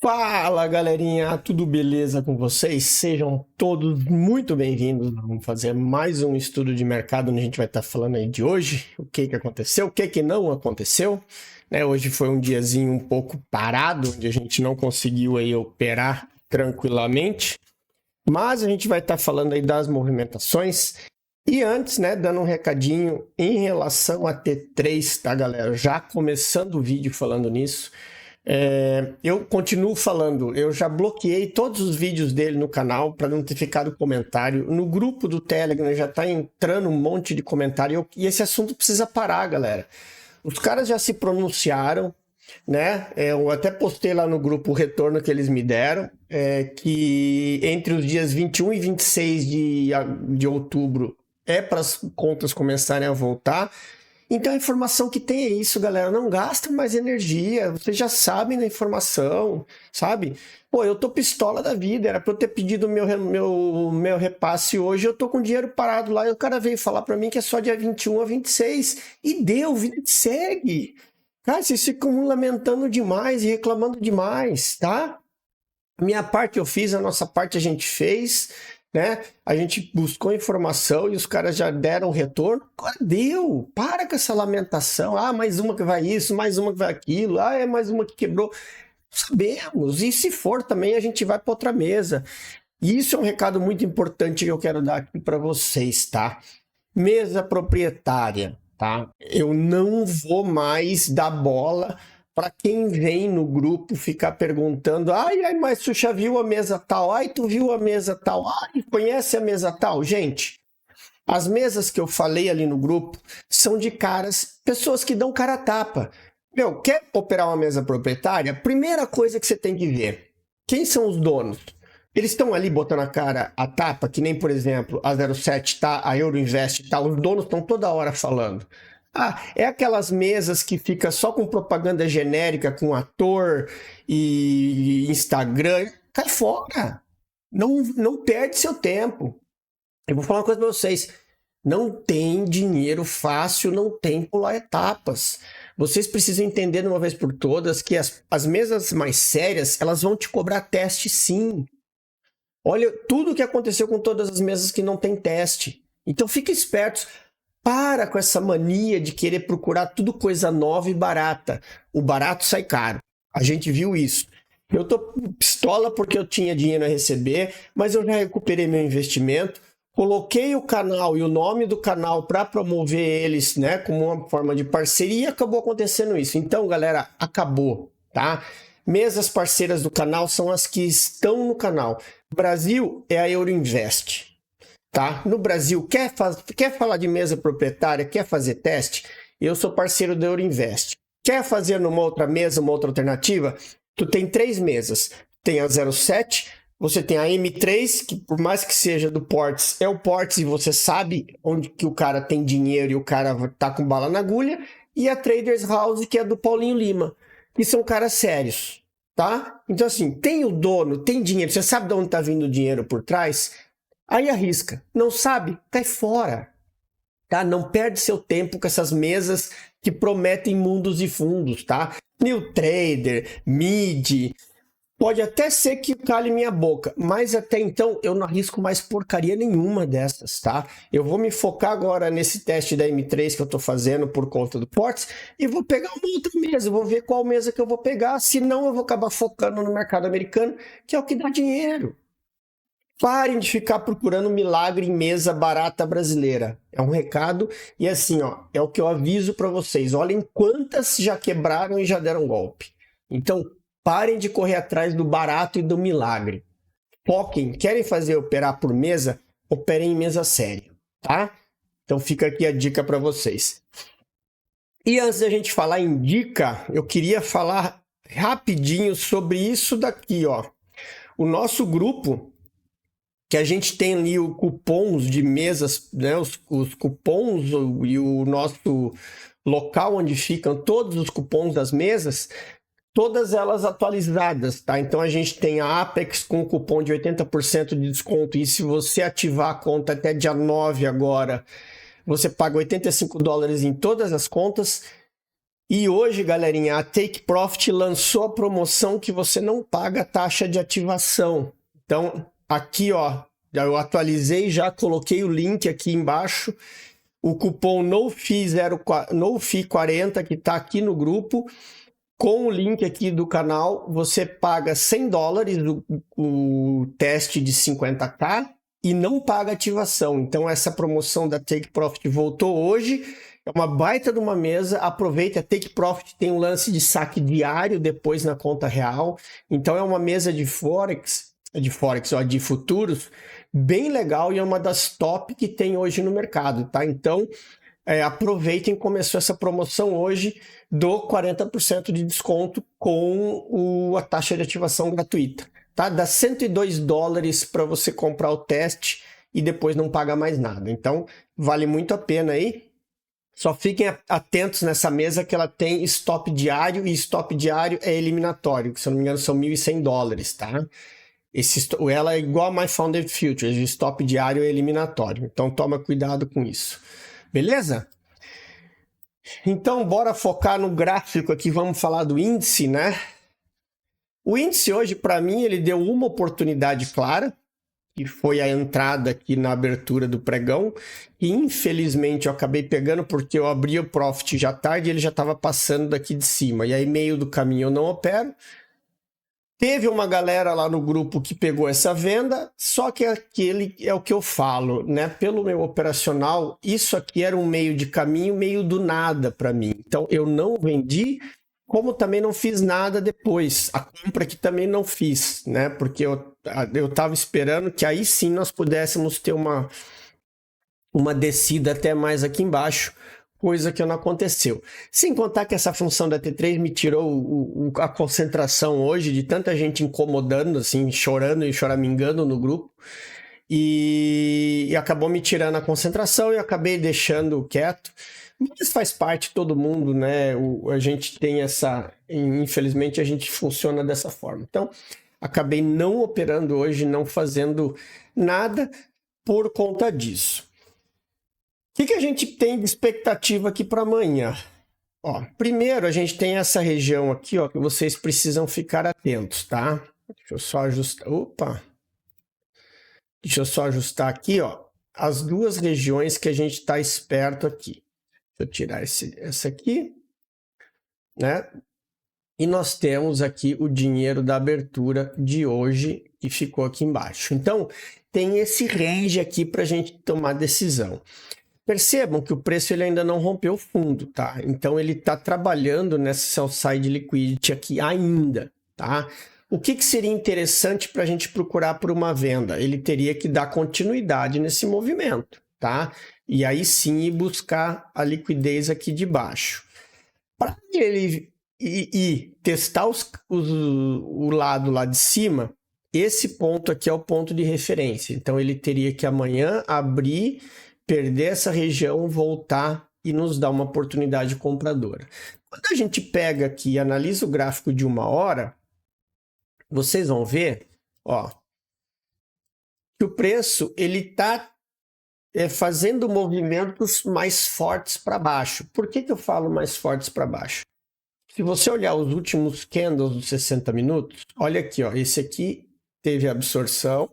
Fala galerinha, tudo beleza com vocês? Sejam todos muito bem-vindos. Vamos fazer mais um estudo de mercado onde a gente vai estar falando aí de hoje, o que aconteceu, o que não aconteceu. Hoje foi um diazinho um pouco parado, onde a gente não conseguiu aí operar tranquilamente, mas a gente vai estar falando aí das movimentações. E antes, dando um recadinho em relação a T3, tá galera? Já começando o vídeo falando nisso. Eu continuo falando, eu já bloqueei todos os vídeos dele no canal para não ter ficado comentário. No grupo do Telegram já tá entrando um monte de comentário e esse assunto precisa parar, galera. Os caras já se pronunciaram, né? Eu até postei lá no grupo o retorno que eles me deram, que entre os dias 21 e 26 de outubro para as contas começarem a voltar. Então a informação que tem é isso, galera. Não gastem mais energia. Vocês já sabem da informação, sabe? Pô, eu tô pistola da vida. Era pra eu ter pedido meu repasse hoje. Eu tô com dinheiro parado lá. E o cara veio falar pra mim que é só dia 21 a 26. E deu, vida que segue. Cara, vocês ficam lamentando demais e reclamando demais, tá? Minha parte eu fiz, a nossa parte a gente fez, né? A gente buscou informação e os caras já deram retorno. Agora deu! Para com essa lamentação. Ah, mais uma que vai isso, mais uma que vai aquilo. Ah, é mais uma que quebrou. Sabemos. E se for também, a gente vai para outra mesa. E isso é um recado muito importante que eu quero dar aqui para vocês, tá? Mesa proprietária, tá? Eu não vou mais dar bola para quem vem no grupo ficar perguntando: ai, mas tu já viu a mesa tal? Ai, tu viu a mesa tal? Ai, conhece a mesa tal? Gente, as mesas que eu falei ali no grupo são de pessoas que dão cara a tapa. Meu, quer operar uma mesa proprietária? Primeira coisa que você tem que ver: quem são os donos? Eles estão ali botando a cara a tapa, que nem, por exemplo, a 07 tá, a Euroinvest tá, os donos estão toda hora falando. Ah, é aquelas mesas que fica só com propaganda genérica, com ator e Instagram. Cai fora. Não perde seu tempo. Eu vou falar uma coisa para vocês. Não tem dinheiro fácil, não tem pular etapas. Vocês precisam entender de uma vez por todas que as mesas mais sérias, elas vão te cobrar teste sim. Olha tudo o que aconteceu com todas as mesas que não tem teste. Então fiquem espertos. Para com essa mania de querer procurar tudo coisa nova e barata. O barato sai caro. A gente viu isso. Eu tô pistola porque eu tinha dinheiro a receber, mas eu já recuperei meu investimento. Coloquei o canal e o nome do canal para promover eles, né, como uma forma de parceria, e acabou acontecendo isso. Então, galera, acabou, tá? Mesas parceiras do canal são as que estão no canal. Brasil é a Euroinvest. Tá? No Brasil, quer falar de mesa proprietária, quer fazer teste? Eu sou parceiro da Euroinvest. Quer fazer numa outra mesa, uma outra alternativa? Tu tem 3 mesas. Tem a 07, você tem a M3, que por mais que seja do Ports, é o Ports e você sabe onde que o cara tem dinheiro e o cara tá com bala na agulha, e a Traders House, que é do Paulinho Lima, que são caras sérios, tá? Então assim, tem o dono, tem dinheiro, você sabe de onde tá vindo o dinheiro por trás? Aí arrisca. Não sabe? Cai fora. Tá? Não perde seu tempo com essas mesas que prometem mundos e fundos, tá? New Trader, Mid, pode até ser que cale minha boca, mas até então eu não arrisco mais porcaria nenhuma dessas, tá? Eu vou me focar agora nesse teste da M3 que eu tô fazendo por conta do Ports e vou pegar uma outra mesa, vou ver qual mesa que eu vou pegar, senão eu vou acabar focando no mercado americano, que é o que dá dinheiro. Parem de ficar procurando milagre em mesa barata brasileira. É um recado e assim, ó, é o que eu aviso para vocês. Olhem quantas já quebraram e já deram golpe. Então, parem de correr atrás do barato e do milagre. Foquem, querem fazer operar por mesa? Operem em mesa séria, tá? Então fica aqui a dica para vocês. E antes da gente falar em dica, eu queria falar rapidinho sobre isso daqui, ó. O nosso grupo, que a gente tem ali o cupons de mesas, né, os cupons e o nosso local onde ficam todos os cupons das mesas, todas elas atualizadas, tá? Então a gente tem a Apex com cupom de 80% de desconto, e se você ativar a conta até dia 9 agora, você paga $85 em todas as contas. E hoje, galerinha, a Take Profit lançou a promoção que você não paga a taxa de ativação. Então, aqui, ó, eu atualizei, já coloquei o link aqui embaixo. O cupom NOFI40, que está aqui no grupo, com o link aqui do canal, você paga $100 o teste de 50k e não paga ativação. Então, essa promoção da Take Profit voltou hoje. É uma baita de uma mesa, aproveita, a Take Profit tem um lance de saque diário depois na conta real, então é uma mesa de de futuros, bem legal e é uma das top que tem hoje no mercado, tá? Então, aproveitem, começou essa promoção hoje do 40% de desconto com a taxa de ativação gratuita, tá? Dá $102 para você comprar o teste e depois não paga mais nada, então vale muito a pena aí. Só fiquem atentos nessa mesa que ela tem stop diário e stop diário é eliminatório, que se eu não me engano são $1.100, tá? Ela é igual a My Founded Futures, o stop diário é eliminatório, então toma cuidado com isso. Beleza? Então bora focar no gráfico aqui, vamos falar do índice, né? O índice hoje, para mim, ele deu uma oportunidade clara, que foi a entrada aqui na abertura do pregão, e infelizmente eu acabei pegando porque eu abri o profit já tarde e ele já estava passando daqui de cima, e aí meio do caminho eu não opero. Teve uma galera lá no grupo que pegou essa venda, só que aquele é o que eu falo, né? Pelo meu operacional, isso aqui era um meio de caminho, meio do nada para mim. Então eu não vendi, como também não fiz nada depois. A compra aqui também não fiz, né? Porque eu estava esperando que aí sim nós pudéssemos ter uma descida até mais aqui embaixo, coisa que não aconteceu. Sem contar que essa função da T3 me tirou a concentração hoje de tanta gente incomodando, assim, chorando e choramingando no grupo. E acabou me tirando a concentração e eu acabei deixando quieto. Mas faz parte, todo mundo, né? A gente tem infelizmente a gente funciona dessa forma. Então, acabei não operando hoje, não fazendo nada por conta disso. O que a gente tem de expectativa aqui para amanhã? Ó, primeiro, a gente tem essa região aqui, ó, que vocês precisam ficar atentos, tá? Deixa eu só ajustar. Opa! Deixa eu só ajustar aqui, ó, as duas regiões que a gente está esperto aqui. Deixa eu tirar essa aqui, né? E nós temos aqui o dinheiro da abertura de hoje que ficou aqui embaixo. Então, tem esse range aqui para a gente tomar decisão. Percebam que o preço ele ainda não rompeu o fundo, tá? Então, ele está trabalhando nessa sell side liquidity aqui ainda, tá? O que seria interessante para a gente procurar por uma venda? Ele teria que dar continuidade nesse movimento, tá? E aí sim ir buscar a liquidez aqui de baixo. Para ele ir testar o lado lá de cima, esse ponto aqui é o ponto de referência. Então ele teria que amanhã abrir, perder essa região, voltar e nos dar uma oportunidade compradora. Quando a gente pega aqui e analisa o gráfico de 1 hora, vocês vão ver, ó, que o preço ele está fazendo movimentos mais fortes para baixo. Por que eu falo mais fortes para baixo? Se você olhar os últimos candles dos 60 minutos, olha aqui, ó, esse aqui teve absorção,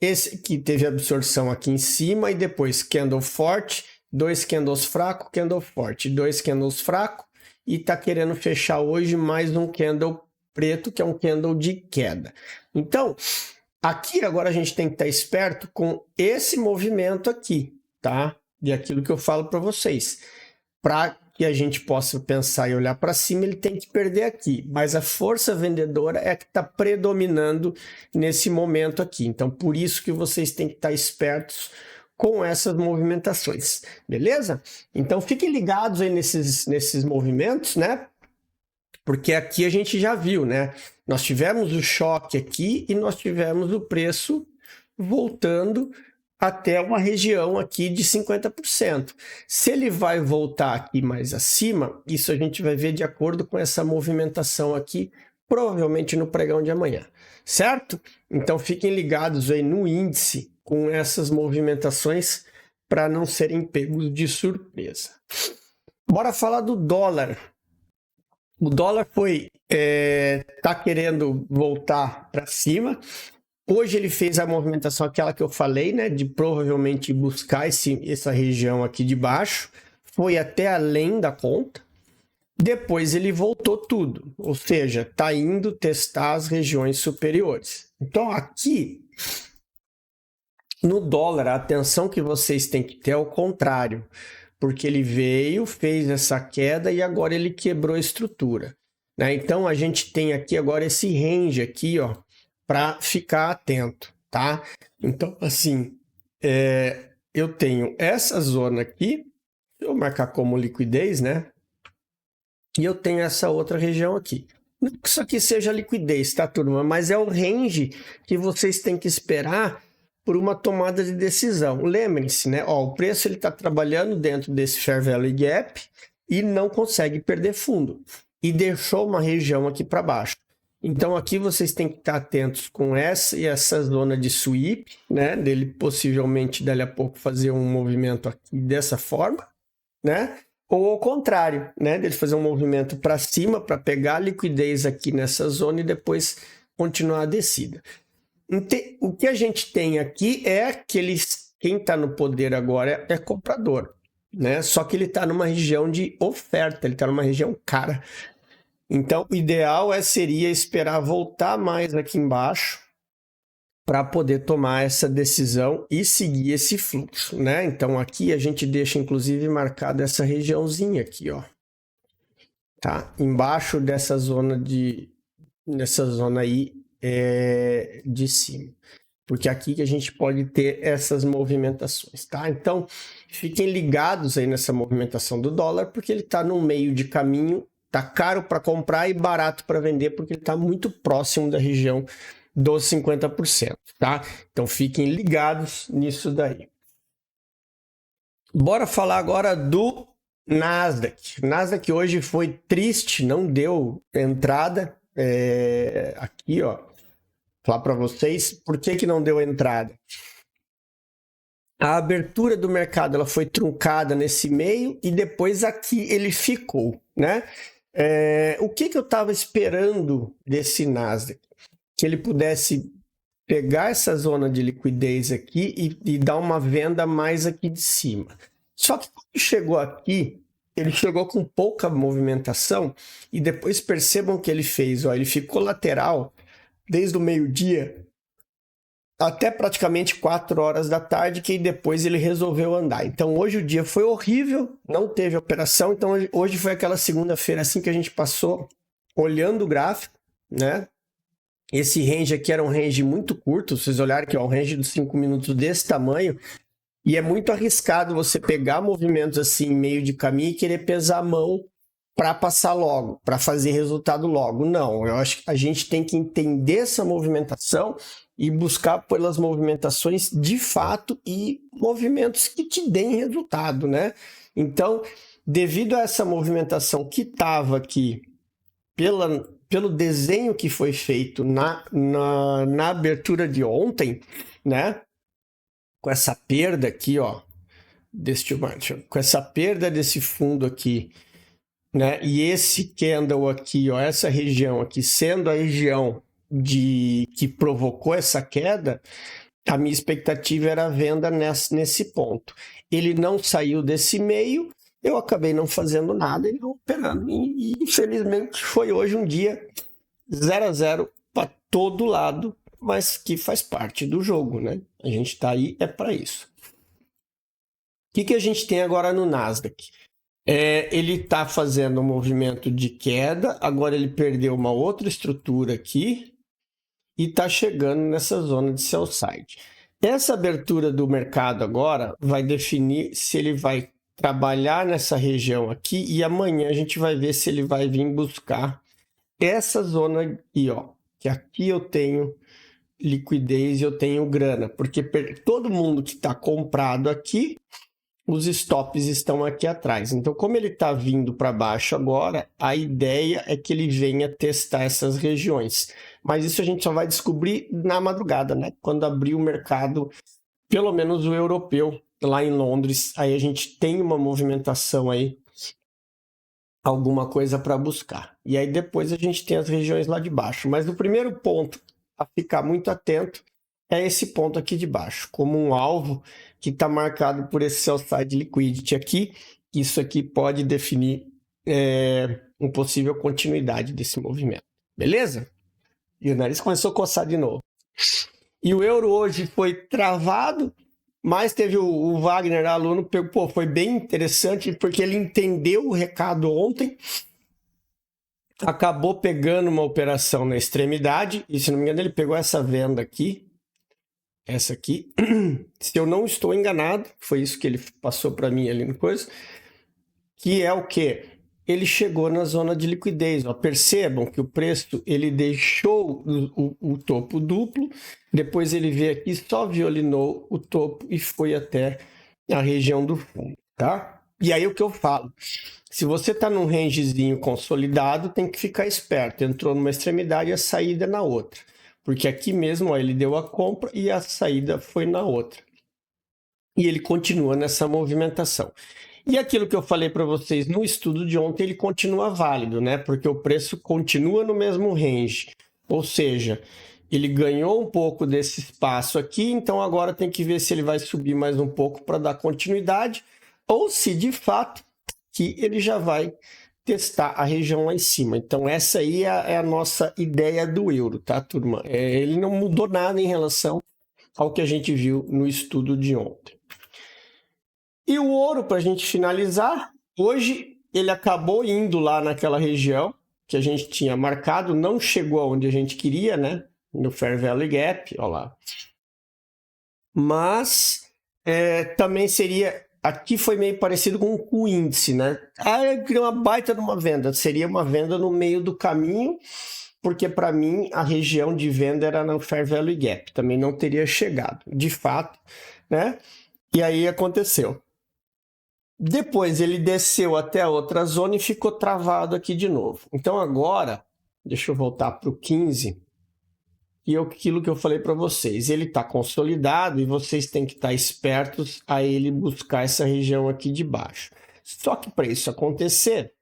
esse aqui teve absorção aqui em cima e depois candle forte, 2 candles fraco, candle forte, 2 candles fraco e está querendo fechar hoje mais um candle preto, que é um candle de queda. Então, aqui agora a gente tem que estar esperto com esse movimento aqui, tá? E aquilo que eu falo para vocês. Para que a gente possa pensar e olhar para cima, ele tem que perder aqui. Mas a força vendedora é que está predominando nesse momento aqui. Então, por isso que vocês têm que estar espertos com essas movimentações, beleza? Então, fiquem ligados aí nesses movimentos, né? Porque aqui a gente já viu, né? Nós tivemos o choque aqui e nós tivemos o preço voltando até uma região aqui de 50%. Se ele vai voltar aqui mais acima, isso a gente vai ver de acordo com essa movimentação aqui, provavelmente no pregão de amanhã, certo? Então fiquem ligados aí no índice com essas movimentações para não serem pegos de surpresa. Bora falar do dólar. O dólar tá querendo voltar para cima. Hoje ele fez a movimentação aquela que eu falei, né, de provavelmente buscar essa região aqui de baixo. Foi até além da conta. Depois ele voltou tudo, ou seja, está indo testar as regiões superiores. Então aqui no dólar, a atenção que vocês têm que ter é o contrário, porque ele veio, fez essa queda e agora ele quebrou a estrutura, né? Então a gente tem aqui agora esse range aqui, ó, para ficar atento, tá? Então assim, eu tenho essa zona aqui, eu vou marcar como liquidez, né? E eu tenho essa outra região aqui. Não que isso aqui seja liquidez, tá, turma? Mas é o range que vocês têm que esperar por uma tomada de decisão. Lembrem-se, né? Ó, o preço ele está trabalhando dentro desse Fair Value Gap e não consegue perder fundo. E deixou uma região aqui para baixo. Então aqui vocês têm que estar atentos com essa e essa zona de sweep, né? Dele possivelmente dali a pouco fazer um movimento aqui dessa forma, né? Ou ao contrário, né? Dele fazer um movimento para cima para pegar a liquidez aqui nessa zona e depois continuar a descida. O que a gente tem aqui é quem está no poder agora é comprador, né? Só que ele está numa região de oferta, ele está numa região cara. Então, o ideal seria esperar voltar mais aqui embaixo para poder tomar essa decisão e seguir esse fluxo, né? Então aqui a gente deixa inclusive marcada essa regiãozinha aqui, ó. Tá? Embaixo dessa zona aí de cima. Porque aqui que a gente pode ter essas movimentações, tá? Então, fiquem ligados aí nessa movimentação do dólar, porque ele está no meio de caminho, tá caro para comprar e barato para vender, porque ele está muito próximo da região dos 50%, tá? Então fiquem ligados nisso daí. Bora falar agora do Nasdaq. O Nasdaq hoje foi triste, não deu entrada. Aqui, ó, falar para vocês por que não deu entrada. A abertura do mercado ela foi truncada nesse meio e depois aqui ele ficou, né? O que eu estava esperando desse Nasdaq? Que ele pudesse pegar essa zona de liquidez aqui e dar uma venda mais aqui de cima. Só que quando chegou aqui, ele chegou com pouca movimentação e depois percebam que ele fez, ó, ele ficou lateral desde o meio-dia até praticamente 4 horas da tarde, que depois ele resolveu andar. Então hoje o dia foi horrível, não teve operação, então hoje foi aquela segunda-feira assim que a gente passou olhando o gráfico, né? Esse range aqui era um range muito curto, vocês olharem aqui, ó, um range de 5 minutos desse tamanho, e é muito arriscado você pegar movimentos assim, meio de caminho e querer pesar a mão para passar logo, para fazer resultado logo. Não, eu acho que a gente tem que entender essa movimentação e buscar pelas movimentações de fato e movimentos que te deem resultado, né? Então, devido a essa movimentação que estava aqui pelo desenho que foi feito na abertura de ontem, né? Com essa perda aqui, ó, com essa perda desse fundo aqui, né? E esse candle aqui, ó, essa região aqui, sendo a região que provocou essa queda, a minha expectativa era a venda nesse ponto. Ele não saiu desse meio, eu acabei não fazendo nada e não operando. E infelizmente foi hoje um dia 0 a 0 para todo lado, mas que faz parte do jogo, né? A gente está aí, é para isso. O que a gente tem agora no Nasdaq? Ele está fazendo um movimento de queda, agora ele perdeu uma outra estrutura aqui e está chegando nessa zona de sell side. Essa abertura do mercado agora vai definir se ele vai trabalhar nessa região aqui e amanhã a gente vai ver se ele vai vir buscar essa zona aqui, ó, que aqui eu tenho liquidez e eu tenho grana, porque todo mundo que está comprado aqui, os stops estão aqui atrás. Então, como ele está vindo para baixo agora, a ideia é que ele venha testar essas regiões. Mas isso a gente só vai descobrir na madrugada, né? Quando abrir o mercado, pelo menos o europeu, lá em Londres, aí a gente tem uma movimentação aí alguma coisa para buscar. E aí depois a gente tem as regiões lá de baixo. Mas o primeiro ponto a ficar muito atento é esse ponto aqui de baixo, como um alvo que está marcado por esse sell side liquidity aqui. Isso aqui pode definir uma possível continuidade desse movimento. Beleza? E o nariz começou a coçar de novo. E o euro hoje foi travado, mas teve o Wagner, aluno, pô, foi bem interessante, porque ele entendeu o recado ontem, acabou pegando uma operação na extremidade, e se não me engano ele pegou essa venda aqui, essa aqui, se eu não estou enganado, foi isso que ele passou para mim ali no coisa, que é o quê? Ele chegou na zona de liquidez. Ó, percebam que o preço ele deixou o topo duplo, depois ele veio aqui, só violinou o topo e foi até a região do fundo, tá? E aí o que eu falo? Se você está num rangezinho consolidado, tem que ficar esperto. Entrou numa extremidade, a saída é na outra. Porque aqui mesmo ó, ele deu a compra e a saída foi na outra. E ele continua nessa movimentação. E aquilo que eu falei para vocês no estudo de ontem, ele continua válido, né? Porque o preço continua no mesmo range. Ou seja, ele ganhou um pouco desse espaço aqui, então agora tem que ver se ele vai subir mais um pouco para dar continuidade, ou se de fato que ele já vai testar a região lá em cima. Então essa aí é a nossa ideia do euro, tá, turma? Ele não mudou nada em relação ao que a gente viu no estudo de ontem. E o ouro, para a gente finalizar, hoje ele acabou indo lá naquela região que a gente tinha marcado, não chegou aonde a gente queria, né? No Fair Value Gap, ó lá. Mas também seria, aqui foi meio parecido com o índice, né? Eu queria uma baita de uma venda, seria uma venda no meio do caminho, porque para mim a região de venda era no Fair Value Gap, também não teria chegado, de fato, né? E aí aconteceu. Depois ele desceu até a outra zona e ficou travado aqui de novo. Então agora, deixa eu voltar para o 15, e aquilo que eu falei para vocês, ele está consolidado e vocês têm que estar espertos a ele buscar essa região aqui de baixo. Só que para isso acontecer,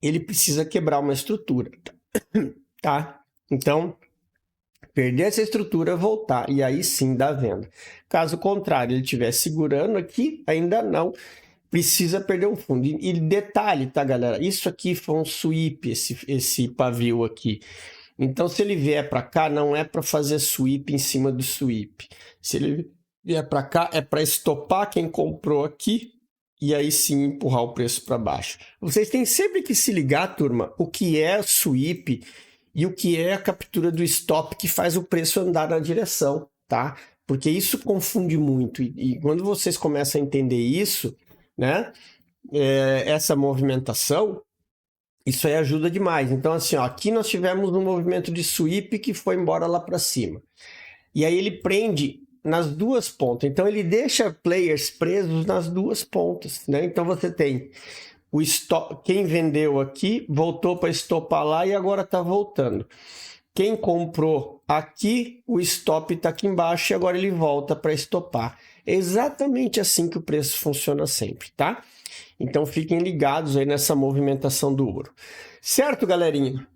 ele precisa quebrar uma estrutura, tá? Então, perder essa estrutura, voltar e aí sim dar venda. Caso contrário, ele estiver segurando aqui, ainda não, precisa perder um fundo. E detalhe, tá, galera? Isso aqui foi um sweep, esse pavio aqui. Então, se ele vier para cá, não é para fazer sweep em cima do sweep. Se ele vier para cá, é para estopar quem comprou aqui e aí sim empurrar o preço para baixo. Vocês têm sempre que se ligar, turma, o que é sweep e o que é a captura do stop que faz o preço andar na direção, tá? Porque isso confunde muito. E quando vocês começam a entender isso, né? Essa movimentação, isso aí ajuda demais. Então, assim, ó, aqui nós tivemos um movimento de sweep que foi embora lá para cima. E aí ele prende nas duas pontas. Então, ele deixa players presos nas duas pontas, né? Então, você tem o stop, quem vendeu aqui voltou para estopar lá e agora está voltando. Quem comprou aqui, o stop está aqui embaixo e agora ele volta para estopar. É exatamente assim que o preço funciona sempre, tá? Então fiquem ligados aí nessa movimentação do ouro. Certo, galerinha?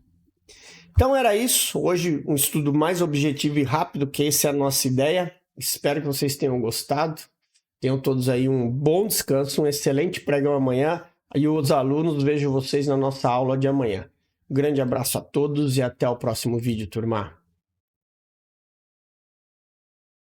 Então era isso. Hoje um estudo mais objetivo e rápido, que essa é a nossa ideia. Espero que vocês tenham gostado. Tenham todos aí um bom descanso, um excelente pregão amanhã. E os alunos, vejo vocês na nossa aula de amanhã. Um grande abraço a todos e até o próximo vídeo, turma.